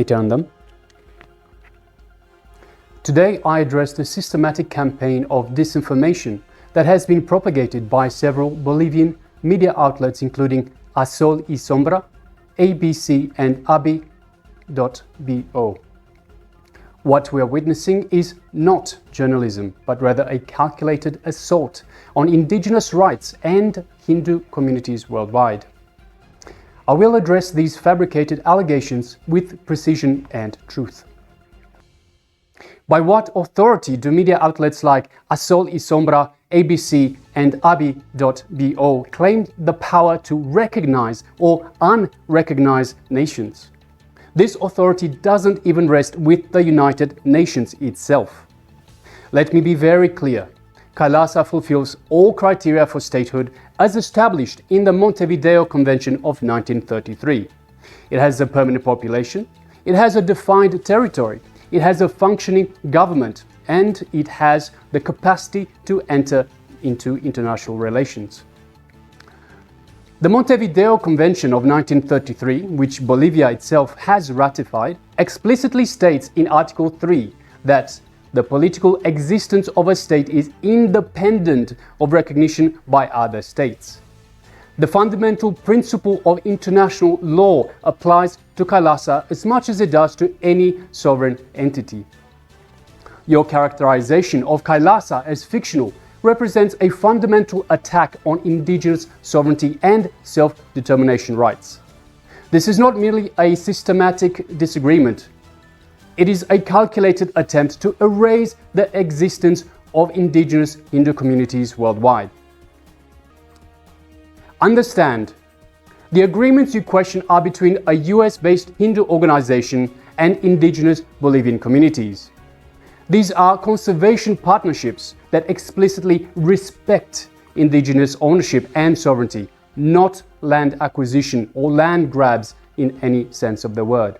return them. Today I address the systematic campaign of disinformation that has been propagated by several Bolivian media outlets including A Sol y Sombra, ABC and abi.bo. What we are witnessing is not journalism, but rather a calculated assault on indigenous rights and Hindu communities worldwide. I will address these fabricated allegations with precision and truth. By what authority do media outlets like A Sol y Sombra, ABC and abi.bo claim the power to recognize or unrecognize nations? This authority doesn't even rest with the United Nations itself. Let me be very clear. KAILASA fulfills all criteria for statehood as established in the Montevideo Convention of 1933. It has a permanent population, it has a defined territory, it has a functioning government, and it has the capacity to enter into international relations. The Montevideo Convention of 1933, which Bolivia itself has ratified, explicitly states in Article 3 that the political existence of a state is independent of recognition by other states. The fundamental principle of international law applies to KAILASA as much as it does to any sovereign entity. Your characterization of KAILASA as fictional represents a fundamental attack on indigenous sovereignty and self-determination rights. This is not merely a systematic disagreement. It is a calculated attempt to erase the existence of indigenous Hindu communities worldwide. Understand, the agreements you question are between a US-based Hindu organization and indigenous Bolivian communities. These are conservation partnerships that explicitly respect indigenous ownership and sovereignty, not land acquisition or land grabs in any sense of the word.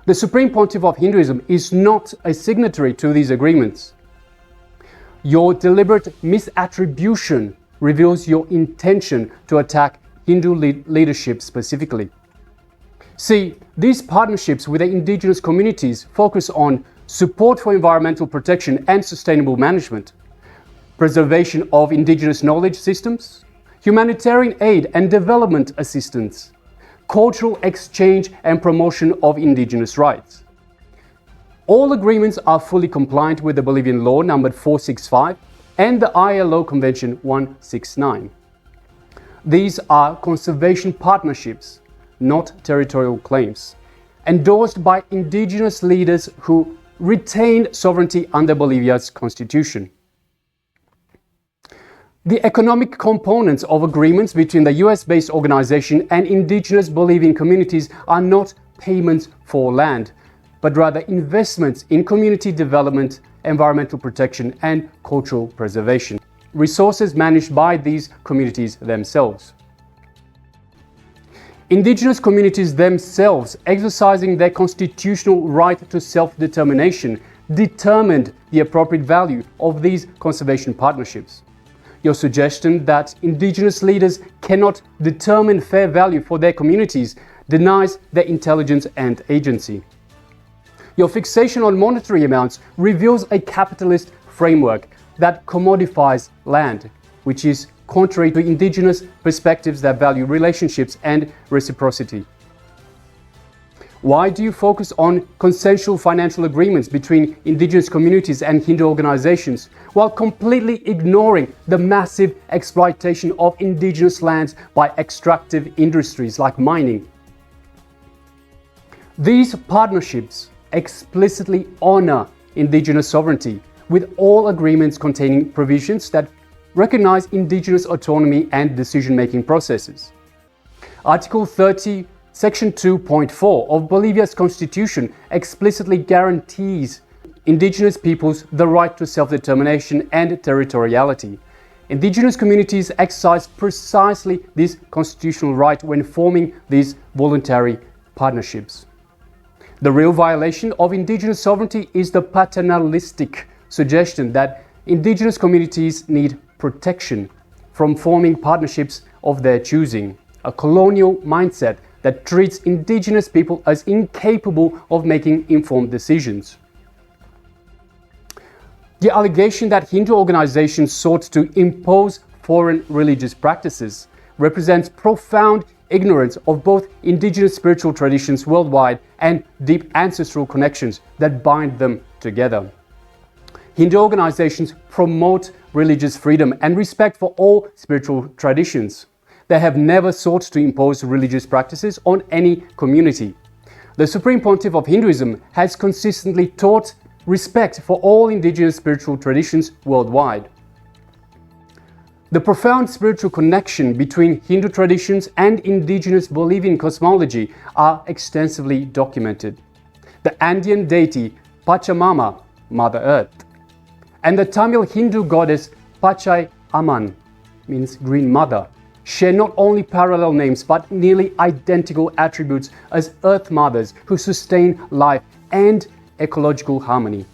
The Supreme Pontiff of Hinduism is not a signatory to these agreements. Your deliberate misattribution reveals your intention to attack Hindu leadership specifically. See, these partnerships with the indigenous communities focus on support for environmental protection and sustainable management, preservation of indigenous knowledge systems, humanitarian aid and development assistance, cultural exchange and promotion of indigenous rights. All agreements are fully compliant with the Bolivian law numbered 465 and the ILO Convention 169. These are conservation partnerships, not territorial claims, endorsed by indigenous leaders who retained sovereignty under Bolivia's constitution. The economic components of agreements between the US-based organization and indigenous Bolivian communities are not payments for land, but rather investments in community development, environmental protection, and cultural preservation, resources managed by these communities themselves. Indigenous communities themselves, exercising their constitutional right to self-determination, determined the appropriate value of these conservation partnerships. Your suggestion that indigenous leaders cannot determine fair value for their communities denies their intelligence and agency. Your fixation on monetary amounts reveals a capitalist framework that commodifies land, which is contrary to indigenous perspectives that value relationships and reciprocity. Why do you focus on consensual financial agreements between indigenous communities and Hindu organizations while completely ignoring the massive exploitation of indigenous lands by extractive industries like mining? These partnerships explicitly honor indigenous sovereignty, with all agreements containing provisions that recognize indigenous autonomy and decision-making processes. Article 30, Section 2.4 of Bolivia's constitution explicitly guarantees indigenous peoples the right to self-determination and territoriality. Indigenous communities exercise precisely this constitutional right when forming these voluntary partnerships. The real violation of indigenous sovereignty is the paternalistic suggestion that indigenous communities need protection from forming partnerships of their choosing, a colonial mindset that treats indigenous people as incapable of making informed decisions. The allegation that Hindu organizations sought to impose foreign religious practices represents profound ignorance of both indigenous spiritual traditions worldwide and deep ancestral connections that bind them together. Hindu organizations promote religious freedom and respect for all spiritual traditions. They have never sought to impose religious practices on any community. The Supreme Pontiff of Hinduism has consistently taught respect for all indigenous spiritual traditions worldwide. The profound spiritual connection between Hindu traditions and indigenous Bolivian cosmology are extensively documented. The Andean deity Pachamama, Mother Earth, and the Tamil Hindu goddess Pachai Amman, means Green Mother, share not only parallel names but nearly identical attributes as Earth Mothers who sustain life and ecological harmony.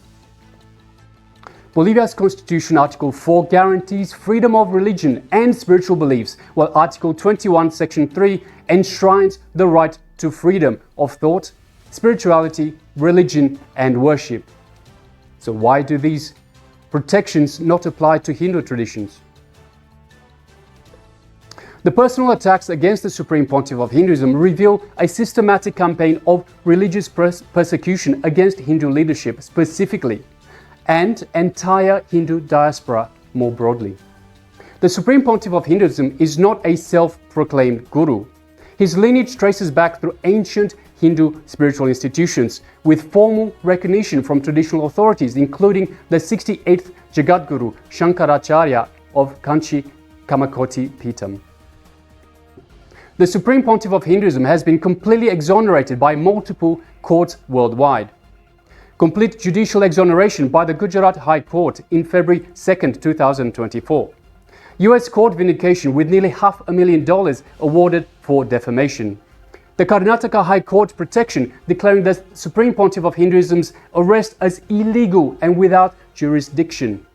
Bolivia's Constitution Article 4 guarantees freedom of religion and spiritual beliefs, while Article 21, Section 3 enshrines the right to freedom of thought, spirituality, religion, and worship. So why do these protections not apply to Hindu traditions? The personal attacks against the Supreme Pontiff of Hinduism reveal a systematic campaign of religious persecution against Hindu leadership specifically, and entire Hindu diaspora more broadly. The Supreme Pontiff of Hinduism is not a self-proclaimed guru. His lineage traces back through ancient Hindu spiritual institutions with formal recognition from traditional authorities, including the 68th Jagadguru Shankaracharya of Kanchi Kamakoti Peetham. The Supreme Pontiff of Hinduism has been completely exonerated by multiple courts worldwide. Complete judicial exoneration by the Gujarat High Court in February 2, 2024. US court vindication with nearly $500,000 awarded for defamation. The Karnataka High Court protection declaring the Supreme Pontiff of Hinduism's arrest as illegal and without jurisdiction.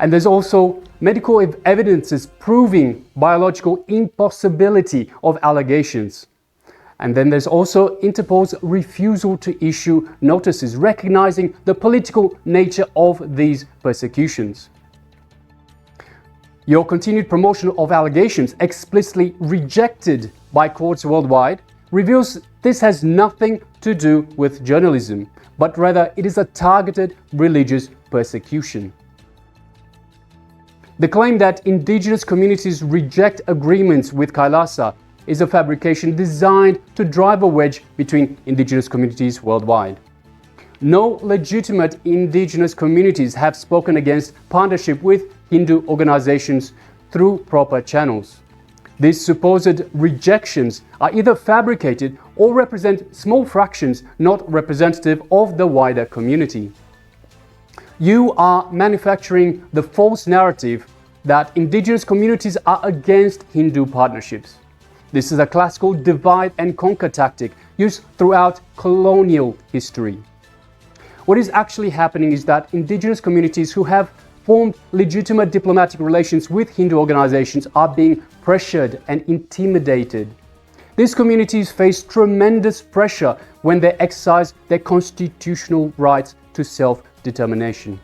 And there's also medical evidences proving biological impossibility of allegations. And then there's also Interpol's refusal to issue notices recognizing the political nature of these persecutions. Your continued promotion of allegations explicitly rejected by courts worldwide reveals this has nothing to do with journalism, but rather it is a targeted religious persecution. The claim that indigenous communities reject agreements with KAILASA is a fabrication designed to drive a wedge between indigenous communities worldwide. No legitimate indigenous communities have spoken against partnership with Hindu organizations through proper channels. These supposed rejections are either fabricated or represent small fractions not representative of the wider community. You are manufacturing the false narrative that indigenous communities are against Hindu partnerships. This is a classical divide and conquer tactic used throughout colonial history. What is actually happening is that indigenous communities who have formed legitimate diplomatic relations with Hindu organizations are being pressured and intimidated. These communities face tremendous pressure when they exercise their constitutional rights to self-determination.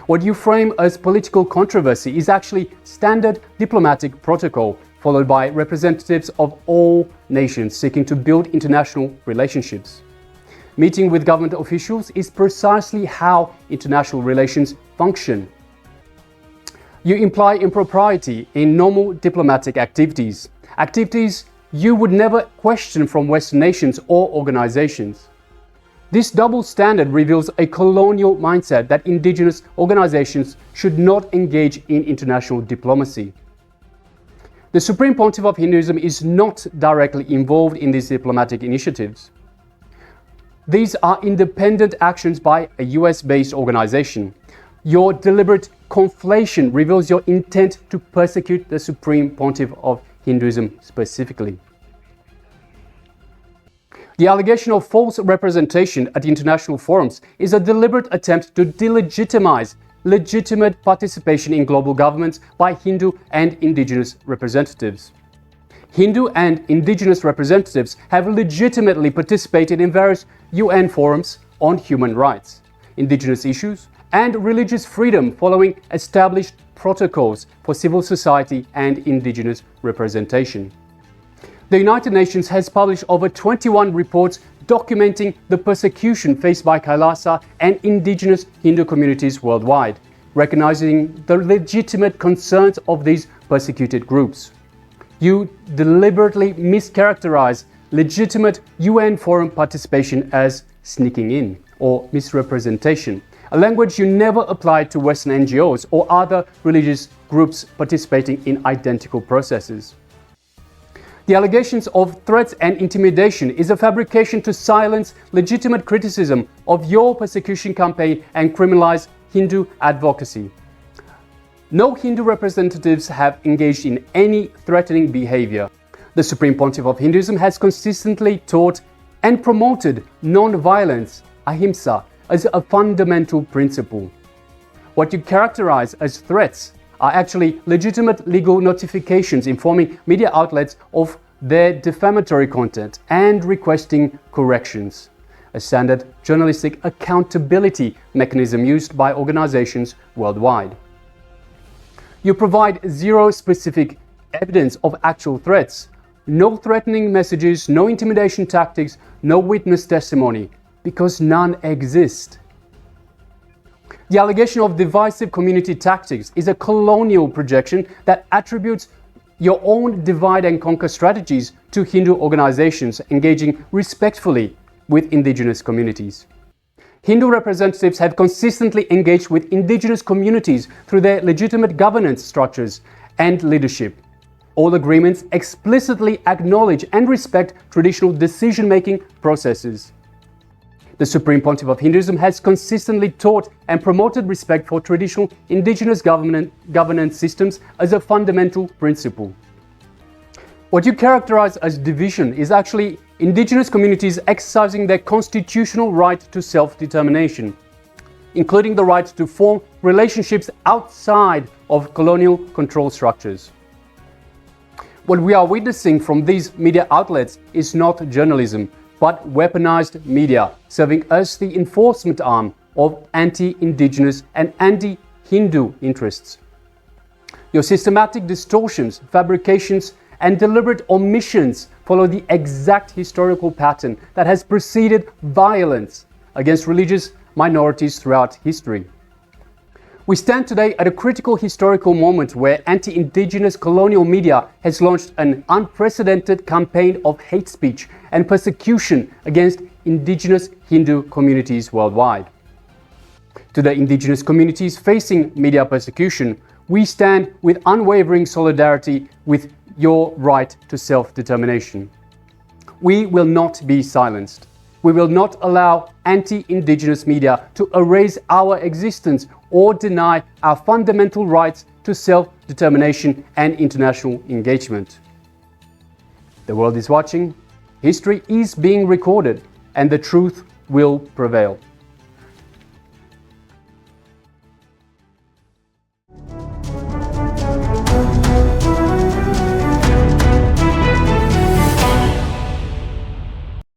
What you frame as political controversy is actually standard diplomatic protocol, followed by representatives of all nations seeking to build international relationships. Meeting with government officials is precisely how international relations function. You imply impropriety in normal diplomatic activities, activities you would never question from Western nations or organizations. This double standard reveals a colonial mindset that indigenous organizations should not engage in international diplomacy. The Supreme Pontiff of Hinduism is not directly involved in these diplomatic initiatives. These are independent actions by a US-based organization. Your deliberate conflation reveals your intent to persecute the Supreme Pontiff of Hinduism specifically. The allegation of false representation at international forums is a deliberate attempt to delegitimize legitimate participation in global governments by Hindu and indigenous representatives. Hindu and indigenous representatives have legitimately participated in various UN forums on human rights, indigenous issues, and religious freedom following established protocols for civil society and indigenous representation. The United Nations has published over 21 reports documenting the persecution faced by KAILASA and indigenous Hindu communities worldwide, recognizing the legitimate concerns of these persecuted groups. You deliberately mischaracterize legitimate UN forum participation as sneaking in or misrepresentation, a language you never applied to Western NGOs or other religious groups participating in identical processes. The allegations of threats and intimidation is a fabrication to silence legitimate criticism of your persecution campaign and criminalize Hindu advocacy. No Hindu representatives have engaged in any threatening behavior. The Supreme Pontiff of Hinduism has consistently taught and promoted non-violence, ahimsa, as a fundamental principle. What you characterize as threats are actually legitimate legal notifications informing media outlets of their defamatory content and requesting corrections, a standard journalistic accountability mechanism used by organizations worldwide. You provide zero specific evidence of actual threats, no threatening messages, no intimidation tactics, no witness testimony, because none exist. The allegation of divisive community tactics is a colonial projection that attributes your own divide and conquer strategies to Hindu organizations engaging respectfully with indigenous communities. Hindu representatives have consistently engaged with indigenous communities through their legitimate governance structures and leadership. All agreements explicitly acknowledge and respect traditional decision-making processes. The Supreme Pontiff of Hinduism has consistently taught and promoted respect for traditional indigenous governance systems as a fundamental principle. What you characterize as division is actually indigenous communities exercising their constitutional right to self-determination, including the right to form relationships outside of colonial control structures. What we are witnessing from these media outlets is not journalism, but weaponized media, serving as the enforcement arm of anti-indigenous and anti-Hindu interests. Your systematic distortions, fabrications, and deliberate omissions follow the exact historical pattern that has preceded violence against religious minorities throughout history. We stand today at a critical historical moment where anti-indigenous colonial media has launched an unprecedented campaign of hate speech and persecution against indigenous Hindu communities worldwide. To the indigenous communities facing media persecution, we stand with unwavering solidarity with your right to self-determination. We will not be silenced. We will not allow anti-indigenous media to erase our existence or deny our fundamental rights to self-determination and international engagement. The world is watching, history is being recorded, and the truth will prevail.